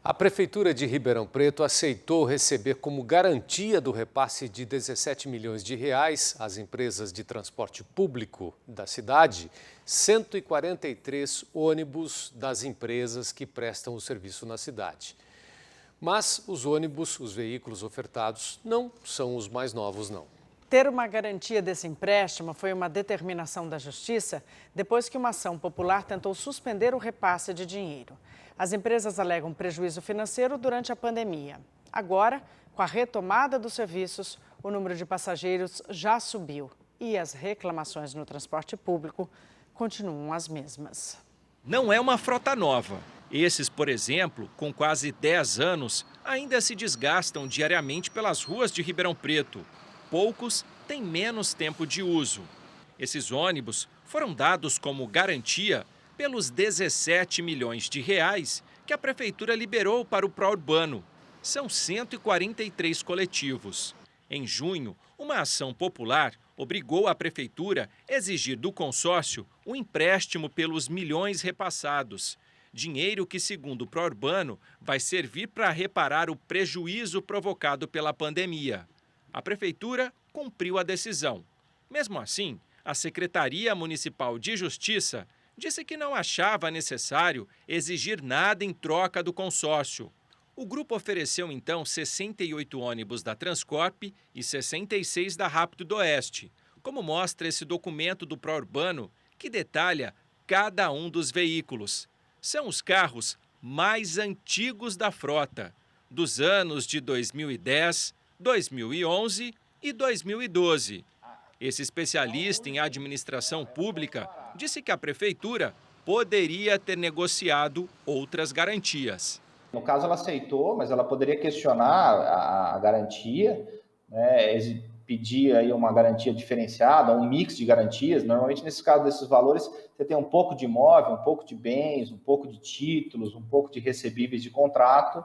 A Prefeitura de Ribeirão Preto aceitou receber como garantia do repasse de 17 milhões de reais às empresas de transporte público da cidade, 143 ônibus das empresas que prestam o serviço na cidade. Mas os ônibus, os veículos ofertados, não são os mais novos, não. Ter uma garantia desse empréstimo foi uma determinação da Justiça depois que uma ação popular tentou suspender o repasse de dinheiro. As empresas alegam prejuízo financeiro durante a pandemia. Agora, com a retomada dos serviços, o número de passageiros já subiu e as reclamações no transporte público continuam as mesmas. Não é uma frota nova. Esses, por exemplo, com quase 10 anos, ainda se desgastam diariamente pelas ruas de Ribeirão Preto. Poucos têm menos tempo de uso. Esses ônibus foram dados como garantia pelos 17 milhões de reais que a Prefeitura liberou para o pró-urbano. São 143 coletivos. Em junho, uma ação popular obrigou a Prefeitura a exigir do consórcio um empréstimo pelos milhões repassados. Dinheiro que, segundo o pró-urbano, vai servir para reparar o prejuízo provocado pela pandemia. A Prefeitura cumpriu a decisão. Mesmo assim, a Secretaria Municipal de Justiça disse que não achava necessário exigir nada em troca do consórcio. O grupo ofereceu, então, 68 ônibus da Transcorp e 66 da Rápido do Oeste, como mostra esse documento do pró-urbano que detalha cada um dos veículos. São os carros mais antigos da frota, dos anos de 2010, 2011 e 2012. Esse especialista em administração pública disse que a Prefeitura poderia ter negociado outras garantias. No caso, ela aceitou, mas ela poderia questionar a garantia, né, pedir aí uma garantia diferenciada, um mix de garantias. Normalmente, nesse caso desses valores, você tem um pouco de imóvel, um pouco de bens, um pouco de títulos, um pouco de recebíveis de contrato,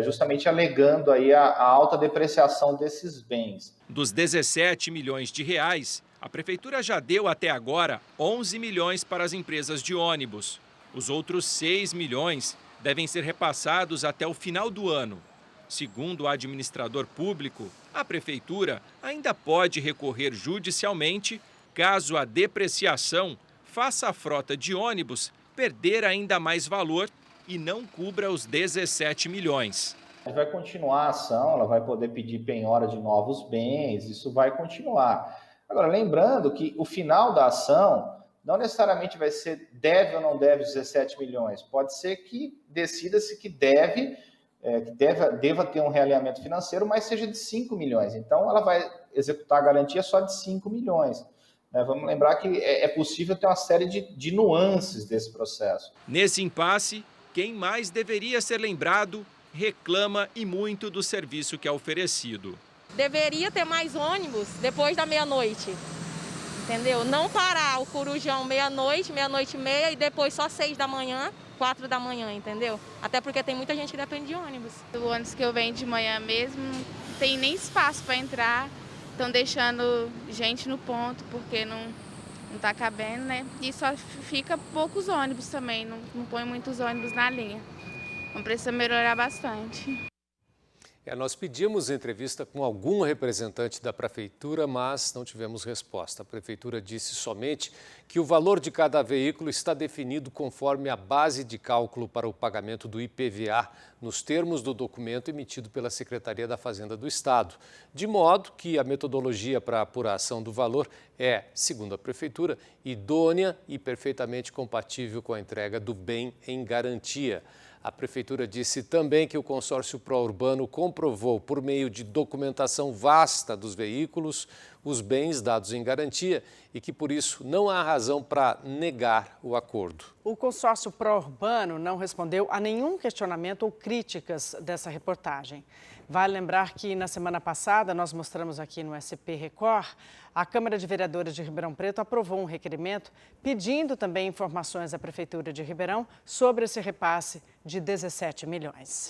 justamente alegando aí a alta depreciação desses bens. Dos 17 milhões de reais, a Prefeitura já deu até agora 11 milhões para as empresas de ônibus. Os outros 6 milhões devem ser repassados até o final do ano. Segundo o administrador público, a Prefeitura ainda pode recorrer judicialmente caso a depreciação faça a frota de ônibus perder ainda mais valor e não cubra os 17 milhões. Vai continuar a ação, ela vai poder pedir penhora de novos bens, isso vai continuar. Agora, lembrando que o final da ação não necessariamente vai ser deve ou não deve 17 milhões. Pode ser que decida-se que deva ter um realinhamento financeiro, mas seja de 5 milhões. Então, ela vai executar a garantia só de 5 milhões. Vamos lembrar que é possível ter uma série de nuances desse processo. Nesse impasse, quem mais deveria ser lembrado reclama e muito do serviço que é oferecido. Deveria ter mais ônibus depois da meia-noite, entendeu? Não parar o Corujão meia-noite, meia-noite e meia e depois só 6 da manhã, 4 da manhã, entendeu? Até porque tem muita gente que depende de ônibus. O ônibus que eu venho de manhã mesmo, não tem nem espaço para entrar, estão deixando gente no ponto porque não está cabendo, né? E só fica poucos ônibus também, não põe muitos ônibus na linha. Então precisa melhorar bastante. Nós pedimos entrevista com algum representante da Prefeitura, mas não tivemos resposta. A Prefeitura disse somente que o valor de cada veículo está definido conforme a base de cálculo para o pagamento do IPVA, nos termos do documento emitido pela Secretaria da Fazenda do Estado. De modo que a metodologia para a apuração do valor é, segundo a Prefeitura, idônea e perfeitamente compatível com a entrega do bem em garantia. A Prefeitura disse também que o consórcio pró-urbano comprovou, por meio de documentação vasta dos veículos, os bens dados em garantia e que, por isso, não há razão para negar o acordo. O consórcio pró-urbano não respondeu a nenhum questionamento ou críticas dessa reportagem. Vale lembrar que, na semana passada, nós mostramos aqui no SP Record, a Câmara de Vereadores de Ribeirão Preto aprovou um requerimento pedindo também informações à Prefeitura de Ribeirão sobre esse repasse de 17 milhões.